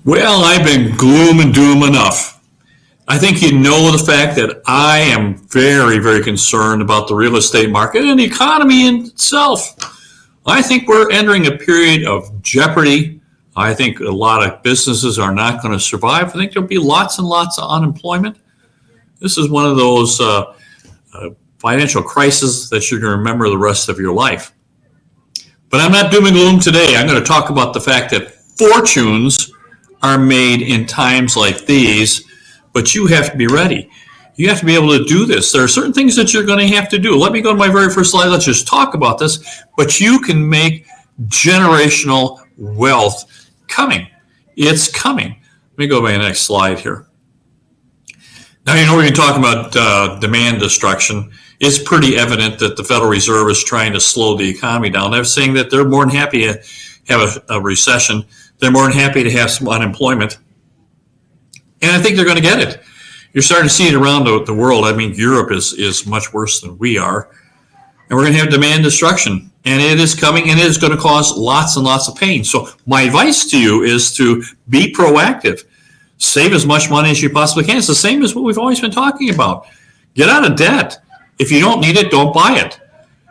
Well, I've been gloom and doom enough. I think you know the fact that I am very, very concerned about the real estate market and the economy in itself. I think we're entering a period of jeopardy. I think a lot of businesses are not going to survive. I think there'll be lots and lots of unemployment. This is one of those financial crises that you're going to remember the rest of your life. But I'm not doom and gloom today. I'm going to talk about the fact that fortunes are made in times like these, but you have to be ready. You have to be able to do this. There are certain things that you're going to have to do. Let me go to my very first slide. Let's just talk about this. But you can make generational wealth coming. It's coming. Let me go to my next slide here. Now, you know, we've been talking about demand destruction. It's pretty evident that the Federal Reserve is trying to slow the economy down. They're saying that they're more than happy to have a recession. They're more than happy to have some unemployment. And I think they're going to get it. You're starting to see it around the world. I mean, Europe is much worse than we are. And we're going to have demand destruction. And it is coming, and it is going to cause lots and lots of pain. So my advice to you is to be proactive. Save as much money as you possibly can. It's the same as what we've always been talking about. Get out of debt. If you don't need it, don't buy it.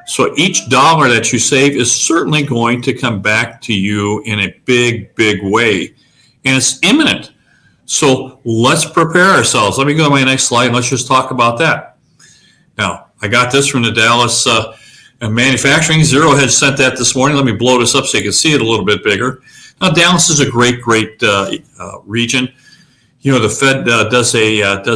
So each dollar that you save is certainly going to come back to you in a big, big way. And it's imminent. So let's prepare ourselves. Let me go to my next slide and let's just talk about that. Now, I got this from the Dallas Manufacturing. Zero had sent that this morning. Let me blow this up so you can see it a little bit bigger. Now, Dallas is a great region. You know, the Fed does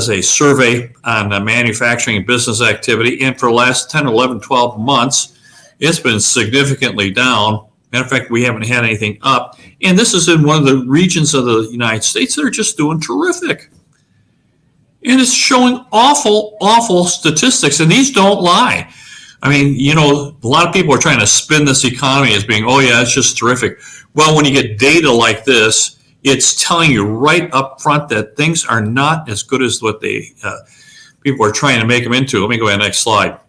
a survey on manufacturing and business activity, and for the last 10, 11, 12 months, it's been significantly down. Matter of fact, we haven't had anything up. And this is in one of the regions of the United States that are just doing terrific. And it's showing awful, awful statistics, and these don't lie. I mean, you know, a lot of people are trying to spin this economy as being, oh yeah, it's just terrific. Well, when you get data like this, it's telling you right up front that things are not as good as what people are trying to make them into. Let me go to the next slide.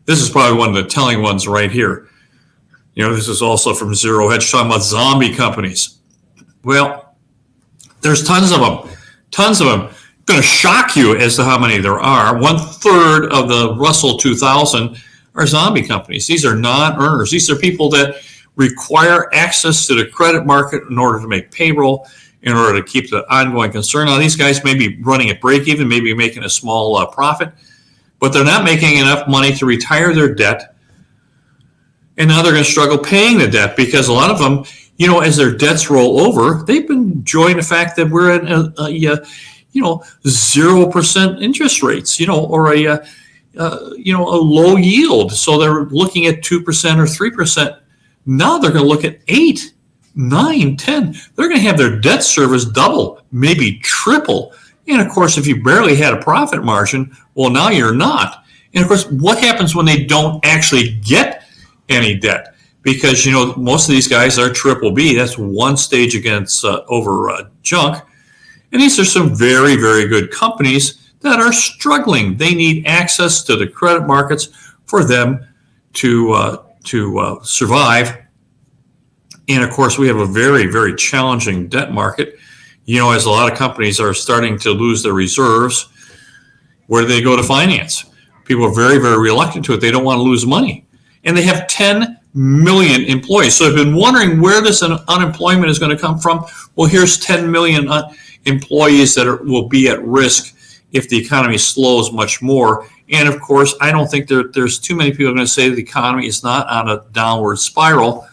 This is probably one of the telling ones right here. You know, this is also from Zero Hedge, talking about zombie companies. Well, there's tons of them. Going to shock you as to how many there are. 1/3 of the Russell 2000 are zombie companies. These are non-earners. These are people that require access to the credit market in order to make payroll, in order to keep the ongoing concern. Now, these guys may be running at break even, maybe making a small profit, but they're not making enough money to retire their debt. And now they're going to struggle paying the debt because a lot of them, you know, as their debts roll over, they've been enjoying the fact that we're at a 0% interest rates, you know, or a low yield. So they're looking at 2% or 3%. Now they're going to look at 8, 9, 10. They're going to have their debt service double, maybe triple. And of course, if you barely had a profit margin, well, now you're not. And of course, what happens when they don't actually get any debt? Because, you know, most of these guys are triple B. That's one stage against over junk. And these are some very, very good companies that are struggling. They need access to the credit markets for them to survive. And of course, we have a very, very challenging debt market. You know, as a lot of companies are starting to lose their reserves, where do they go to finance? People are very, very reluctant to it. They don't want to lose money. And they have 10 million employees. So I've been wondering where this unemployment is going to come from. Well, here's 10 million employees that will be at risk if the economy slows much more. And of course, I don't think there's too many people going to say the economy is not on a downward spiral.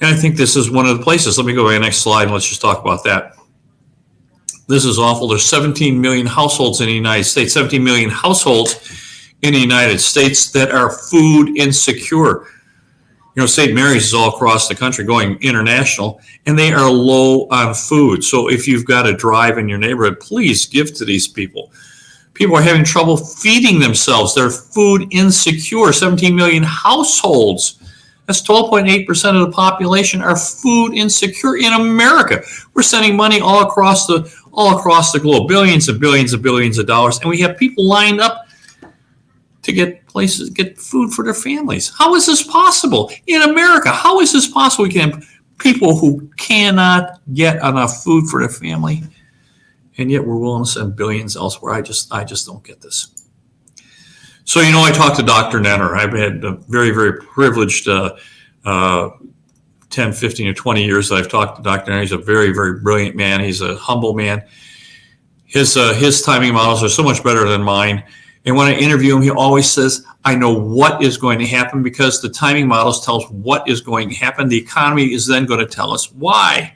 And I think this is one of the places. Let me go to the next slide and let's just talk about that. This is awful. There's 17 million households in the United States, 17 million households in the United States that are food insecure. You know, St. Mary's is all across the country going international, and they are low on food. So if you've got a drive in your neighborhood, please give to these people. People are having trouble feeding themselves. They're food insecure. 17 million households. That's 12.8% of the population are food insecure in America. We're sending money all across the globe, billions and billions and billions of dollars, and we have people lined up to get food for their families. How is this possible in America? How is this possible? We can have people who cannot get enough food for their family, and yet we're willing to send billions elsewhere. I just don't get this. So, I talked to Dr. Nenner. I've had a very, very privileged 10, 15, or 20 years that I've talked to Dr. Nenner. He's a very, very brilliant man. He's a humble man. His timing models are so much better than mine. And when I interview him, he always says, I know what is going to happen because the timing models tell us what is going to happen. The economy is then going to tell us why.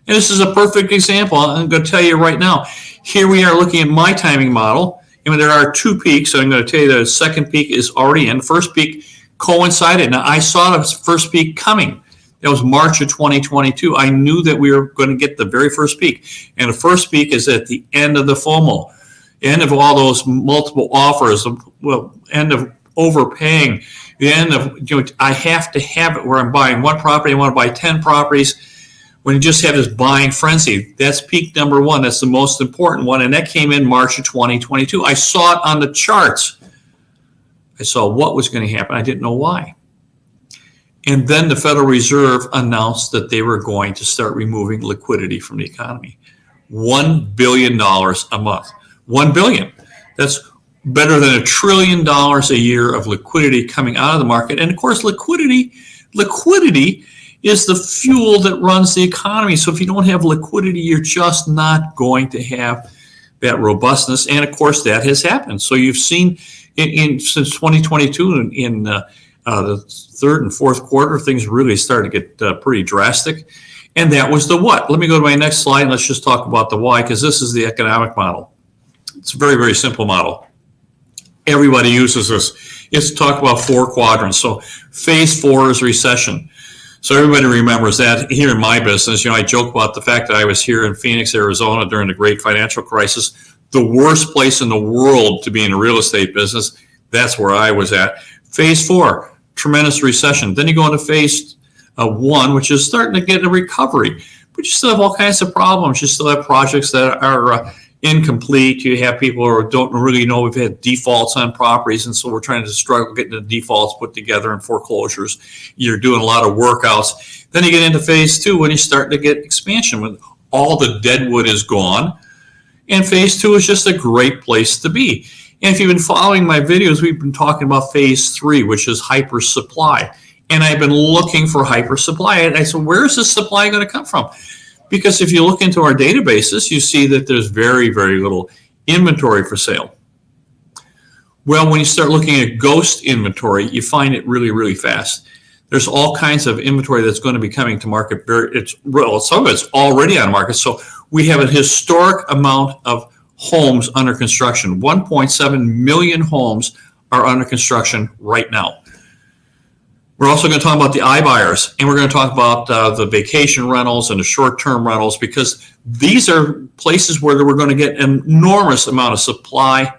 And this is a perfect example. I'm going to tell you right now. Here we are looking at my timing model. And there are two peaks. So I'm going to tell you that the second peak is already in. The first peak coincided. Now, I saw the first peak coming. That was March of 2022. I knew that we were going to get the very first peak. And the first peak is at the end of the FOMO, end of all those multiple offers, end of overpaying, the end of, I have to have it where I'm buying one property, I want to buy 10 properties. When you just have this buying frenzy, that's peak number one. That's the most important one. And that came in March of 2022. I saw it on the charts. I saw what was going to happen. I didn't know why. And then the Federal Reserve announced that they were going to start removing liquidity from the economy. $1 billion a month. $1 billion. That's better than $1 trillion a year of liquidity coming out of the market. And of course, liquidity is the fuel that runs the economy. So if you don't have liquidity, you're just not going to have that robustness. And of course, that has happened. So you've seen since 2022 in the third and fourth quarter, things really started to get pretty drastic. And that was the what. Let me go to my next slide and let's just talk about the why, because this is the economic model. It's a very, very simple model. Everybody uses this. It's talk about four quadrants. So phase 4 is recession. So everybody remembers that. Here in my business, I joke about the fact that I was here in Phoenix, Arizona during the great financial crisis, the worst place in the world to be in a real estate business. That's where I was at. Phase 4, tremendous recession. Then you go into phase 1, which is starting to get a recovery, but you still have all kinds of problems. You still have projects that are incomplete. You have people who don't really know. We've had defaults on properties, and so we're trying to struggle getting the defaults put together and foreclosures. You're doing a lot of workouts. Then you get into phase 2 when you start to get expansion when all the dead wood is gone. And phase 2 is just a great place to be. And if you've been following my videos, we've been talking about phase 3, which is hyper supply. And I've been looking for hyper supply. And I said, where's this supply going to come from? Because if you look into our databases, you see that there's very, very little inventory for sale. Well, when you start looking at ghost inventory, you find it really, really fast. There's all kinds of inventory that's going to be coming to market. Some of it's already on market. So we have a historic amount of homes under construction. 1.7 million homes are under construction right now. We're also going to talk about the iBuyers, and we're going to talk about the vacation rentals and the short-term rentals, because these are places where we're going to get an enormous amount of supply.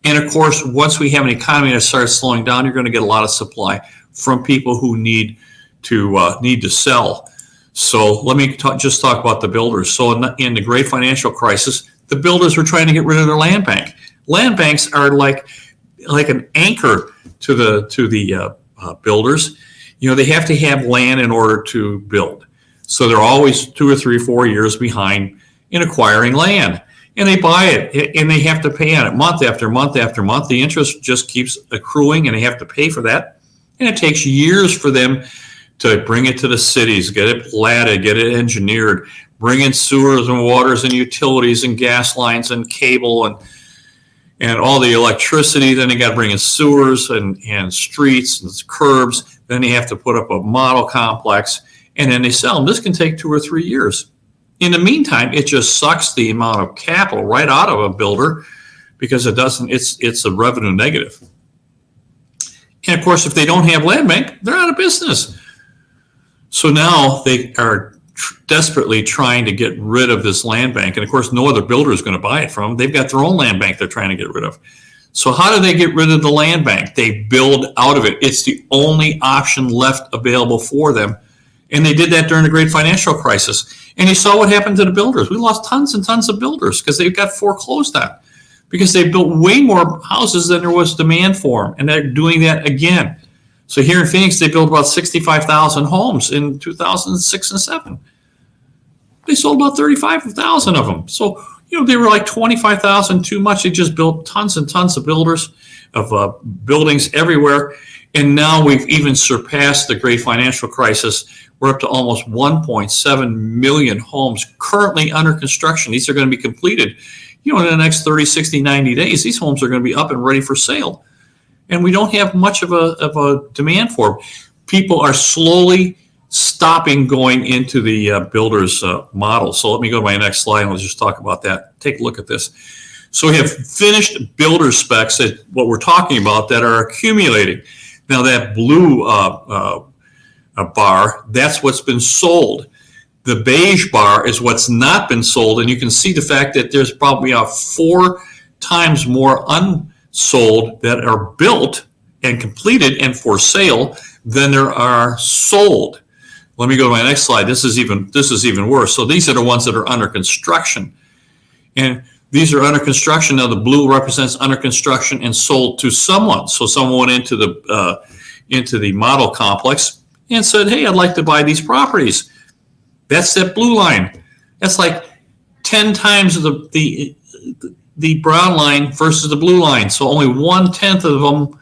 And of course, once we have an economy that starts slowing down, you're going to get a lot of supply from people who need to sell. So let me just talk about the builders. So in the great financial crisis, the builders were trying to get rid of their land bank. Land banks are like an anchor to the builders. They have to have land in order to build. So they're always 2 or 3 or 4 years behind in acquiring land. And they buy it, and they have to pay on it month after month after month. The interest just keeps accruing, and they have to pay for that. And it takes years for them to bring it to the cities, get it platted, get it engineered, bring in sewers and waters and utilities and gas lines and cable and all the electricity. Then they got to bring in sewers and streets and curbs. Then they have to put up a model complex, and then they sell them. This can take 2 or 3 years. In the meantime, it just sucks the amount of capital right out of a builder because it's a revenue negative. And of course, if they don't have land bank, they're out of business. So now they are desperately trying to get rid of this land bank. And of course, no other builder is going to buy it from them. They've got their own land bank they're trying to get rid of. So how do they get rid of the land bank? They build out of it. It's the only option left available for them. And they did that during the great financial crisis. And you saw what happened to the builders. We lost tons and tons of builders because they got foreclosed on, because they built way more houses than there was demand for them. And they're doing that again. So here in Phoenix, they built about 65,000 homes in 2006 and 7. They sold about 35,000 of them. So, they were like 25,000 too much. They just built tons and tons of buildings everywhere. And now we've even surpassed the great financial crisis. We're up to almost 1.7 million homes currently under construction. These are going to be completed, in the next 30, 60, 90 days. These homes are going to be up and ready for sale. And we don't have much of a demand for them. People are slowly stopping going into the builder's model. So let me go to my next slide and let's just talk about that. Take a look at this. So we have finished builder specs, that what we're talking about, that are accumulating. Now that blue bar, that's what's been sold. The beige bar is what's not been sold, and you can see the fact that there's probably 4 times more unsold that are built and completed and for sale than there are sold. Let me go to my next slide. This is even worse. So these are the ones that are under construction, and these are under construction. Now the blue represents under construction and sold to someone. So someone went into the model complex and said, "Hey, I'd like to buy these properties." That's that blue line. That's like 10 times the brown line versus the blue line. So only 1/10 of them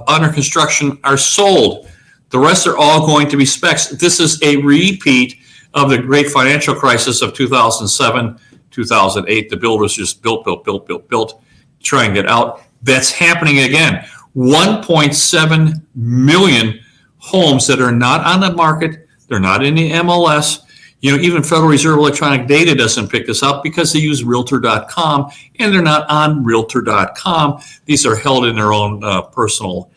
under construction are sold. The rest are all going to be specs. This is a repeat of the great financial crisis of 2007, 2008. The builders just built, trying to get out. That's happening again. 1.7 million homes that are not on the market. They're not in the MLS. Even Federal Reserve Electronic Data doesn't pick this up because they use Realtor.com, and they're not on Realtor.com. These are held in their own personal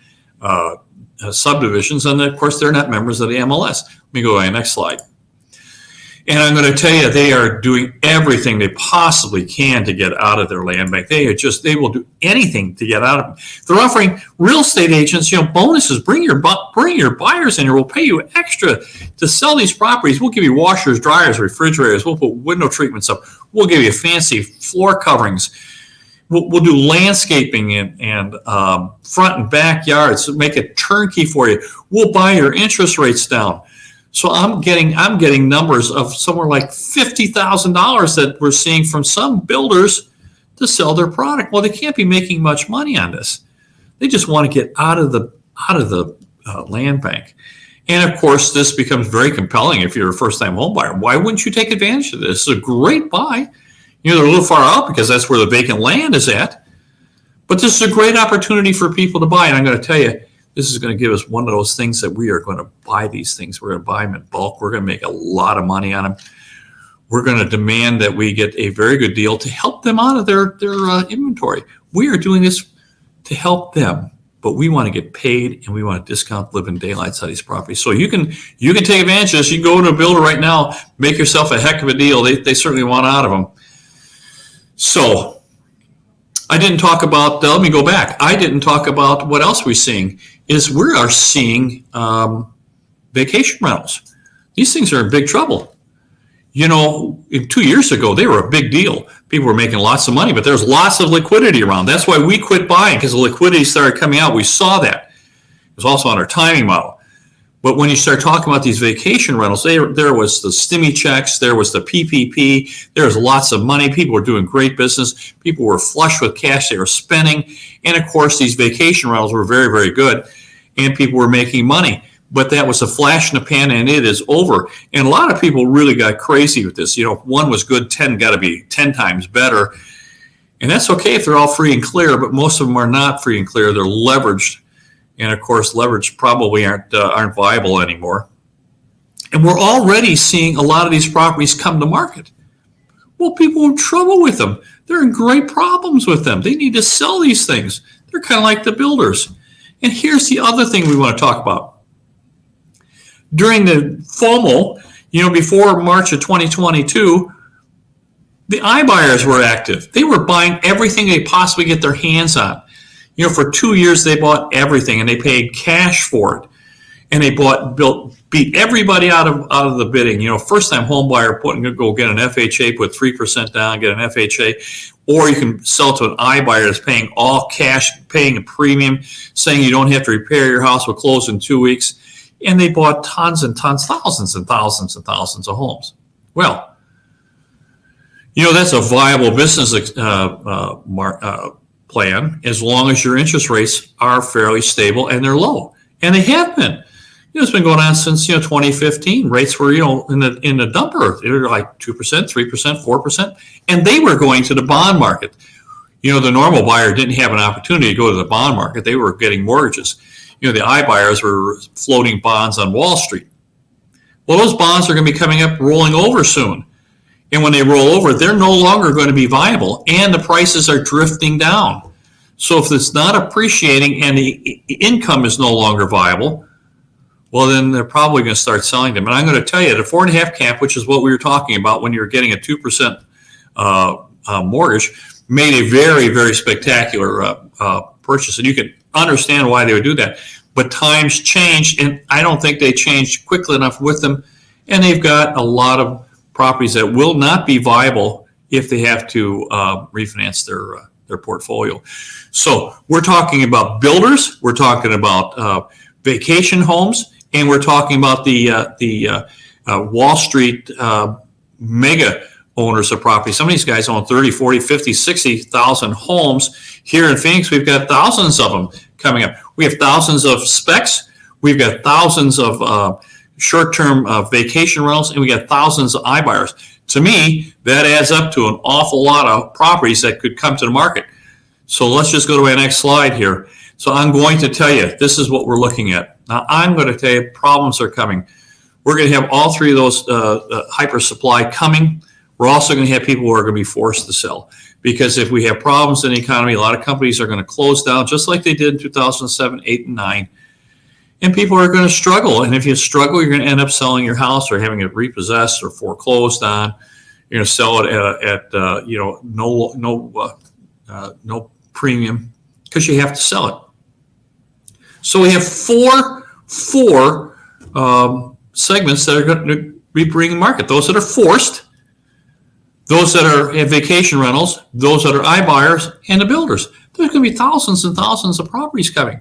subdivisions, and of course, they're not members of the MLS. Let me go to the next slide. And I'm going to tell you, they are doing everything they possibly can to get out of their land bank. They will do anything to get out of it. They're offering real estate agents, bonuses. Bring your buyers in here. We'll pay you extra to sell these properties. We'll give you washers, dryers, refrigerators. We'll put window treatments up. We'll give you fancy floor coverings. We'll do landscaping and front and backyards. Make it turnkey for you. We'll buy your interest rates down. So I'm getting numbers of somewhere like $50,000 that we're seeing from some builders to sell their product. Well, they can't be making much money on this. They just want to get out of the land bank. And of course, this becomes very compelling if you're a first-time home buyer. Why wouldn't you take advantage of this? It's a great buy. They're a little far out because that's where the vacant land is at. But this is a great opportunity for people to buy. And I'm going to tell you, this is going to give us one of those things that we are going to buy these things. We're going to buy them in bulk. We're going to make a lot of money on them. We're going to demand that we get a very good deal to help them out of their inventory. We are doing this to help them, but we want to get paid, and we want to discount living daylights out of these properties. So you can take advantage of this. You can go to a builder right now, make yourself a heck of a deal. They certainly want out of them. So I didn't talk about, let me go back. I didn't talk about what else we're seeing is we are seeing vacation rentals. These things are in big trouble. 2 years ago, they were a big deal. People were making lots of money, but there's lots of liquidity around. That's why we quit buying, because the liquidity started coming out. We saw that. It was also on our timing model. But when you start talking about these vacation rentals, there was the stimmy checks, there was the PPP, there was lots of money. People were doing great business. People were flush with cash they were spending. And of course, these vacation rentals were very, very good, and people were making money. But that was a flash in the pan, and it is over. And a lot of people really got crazy with this. If one was good, 10 got to be 10 times better. And that's okay if they're all free and clear, but most of them are not free and clear. They're leveraged. And of course, leverage probably aren't viable anymore. And we're already seeing a lot of these properties come to market. Well, people are in trouble with them. They're in great problems with them. They need to sell these things. They're kind of like the builders. And here's the other thing we want to talk about. During the FOMO, before March of 2022, the iBuyers were active. They were buying everything they possibly get their hands on. For 2 years, they bought everything, and they paid cash for it. and they beat everybody out of the bidding. First time home buyer go get an FHA, put 3% down, get an FHA, or you can sell to an iBuyer that's paying all cash, paying a premium, saying you don't have to repair your house, will close in 2 weeks. And they bought tons and tons, thousands and thousands and thousands of homes. Well, that's a viable business plan as long as your interest rates are fairly stable and they're low. And they have been. It's been going on since 2015. Rates were in the dumper. They were like 2%, 3%, 4%, and they were going to the bond market. The normal buyer didn't have an opportunity to go to the bond market. They were getting mortgages. The iBuyers were floating bonds on Wall Street. Well, those bonds are going to be coming up, rolling over soon. And when they roll over, they're no longer going to be viable, and the prices are drifting down. So if it's not appreciating and the income is no longer viable, well, then they're probably going to start selling them. And I'm going to tell you, the 4.5 cap, which is what we were talking about when you're getting a 2% mortgage, made a very, very spectacular purchase. And you can understand why they would do that. But times changed, and I don't think they changed quickly enough with them. And they've got a lot of properties that will not be viable if they have to refinance their portfolio. So we're talking about builders, we're talking about vacation homes, and we're talking about the Wall Street mega owners of property. Some of these guys own 30, 40, 50, 60,000 homes. Here in Phoenix, we've got thousands of them coming up. We have thousands of specs. We've got thousands of short-term vacation rentals, and we got thousands of iBuyers. To me, that adds up to an awful lot of properties that could come to the market. So let's just go to my next slide here. So I'm going to tell you, this is what we're looking at. Now, I'm going to tell you, problems are coming. We're going to have all three of those hyper supply coming. We're also going to have people who are going to be forced to sell. Because if we have problems in the economy, a lot of companies are going to close down, just like they did in 2007, 8, and 9. And people are going to struggle. And if you struggle, you're going to end up selling your house or having it repossessed or foreclosed on. You're going to sell it at no premium because you have to sell it. So we have four segments that are going to be bringing market. Those that are forced, those that are in vacation rentals, those that are iBuyers, and the builders. There's going to be thousands and thousands of properties coming.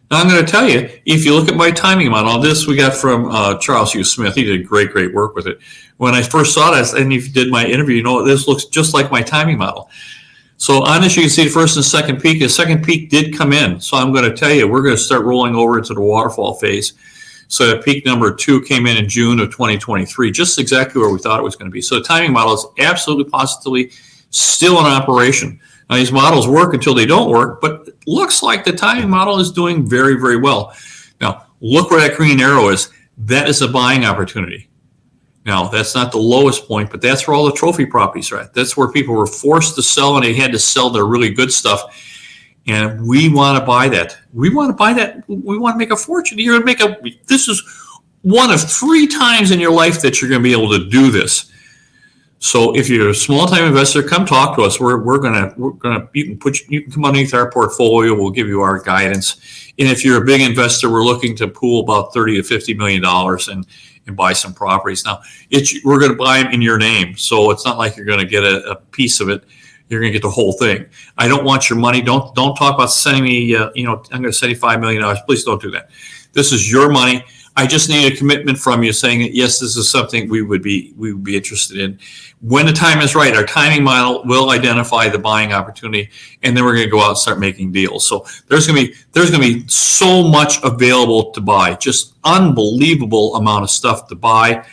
Now, I'm going to tell you, if you look at my timing model, this we got from Charles Hugh Smith. He did great work with it. When I first saw this, and if you did my interview, this looks just like my timing model. So on this, you can see the first and second peak. The second peak did come in. So I'm going to tell you, we're going to start rolling over into the waterfall phase. So peak number 2 came in June of 2023, just exactly where we thought it was going to be. So the timing model is absolutely positively still in operation. Now, these models work until they don't work, but it looks like the timing model is doing very, very well. Now, look where that green arrow is. That is a buying opportunity. Now, that's not the lowest point, but that's where all the trophy properties are at. That's where people were forced to sell, and they had to sell their really good stuff. And we want to buy that. We want to buy that. We want to make a fortune. You're going to this is one of 3 times in your life that you're going to be able to do this. So if you're a small time investor, come talk to us. We're gonna you can come underneath our portfolio. We'll give you our guidance. And if you're a big investor, we're looking to pool about $30 to $50 million and buy some properties. Now, we're going to buy them in your name, so it's not like you're going to get a piece of it. You're going to get the whole thing. I don't want your money. Don't talk about sending me. I'm going to send you $5 million. Please don't do that. This is your money. I just need a commitment from you saying that yes, this is something we would be interested in. When the time is right, our timing model will identify the buying opportunity, and then we're going to go out and start making deals. So there's going to be so much available to buy, just unbelievable amount of stuff to buy.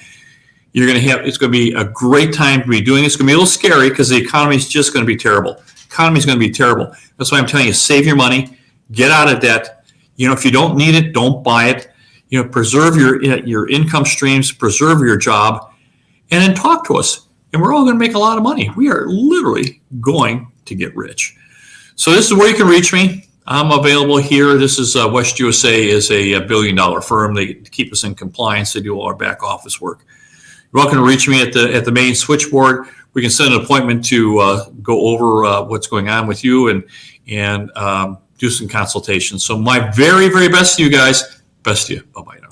It's going to be a great time to be doing it. It's going to be a little scary because the economy is just going to be terrible. The economy is going to be terrible. That's why I'm telling you, save your money, get out of debt. If you don't need it, don't buy it. Preserve your income streams, preserve your job, and then talk to us. And we're all going to make a lot of money. We are literally going to get rich. So this is where you can reach me. I'm available here. This is West USA is a $1 billion firm. They keep us in compliance. They do all our back office work. You're welcome to reach me at the main switchboard. We can set an appointment to go over what's going on with you and do some consultations. So my very, very best to you guys. Best to you. Bye-bye now.